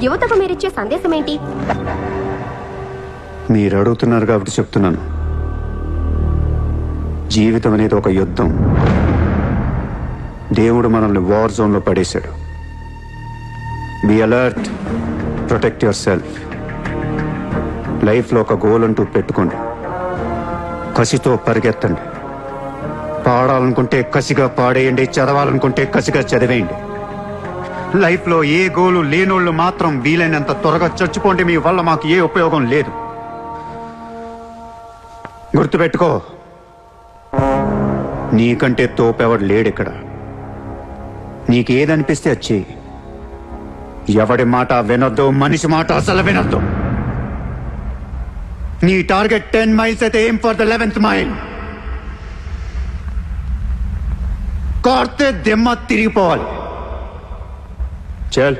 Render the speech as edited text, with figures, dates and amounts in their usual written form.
యువతకు మీరిచ్చే సందేశం ఏంటి? మీరు అడుగుతున్నారు కాబట్టి చెప్తున్నాను. జీవితం అనేది ఒక యుద్ధం. దేవుడు మనల్ని వార్ జోన్లో పడేశాడు. Be alert, protect your self. లైఫ్లో ఒక గోల్ అంటూ పెట్టుకోండి. కసితో పరిగెత్తండి. పాడాలనుకుంటే కసిగా పాడేయండి, చదవాలనుకుంటే కసిగా చదివేయండి. లైఫ్లో ఏ గోలు లేనోళ్ళు మాత్రం వీలైనంత త్వరగా చచ్చిపోండి. మీ వల్ల మాకు ఏ ఉపయోగం లేదు. గుర్తుపెట్టుకో, నీకంటే తోపెవడు లేడిక్కడ. నీకేదనిపిస్తే వచ్చి ఎవడి మాట వినొద్దు, మనిషి మాట అసలు వినొద్దు. నీ టార్గెట్ 10 miles అయితే aim for the 11th mile. కార్తే దిమ్మ తిరిగిపోవాలి. చల్.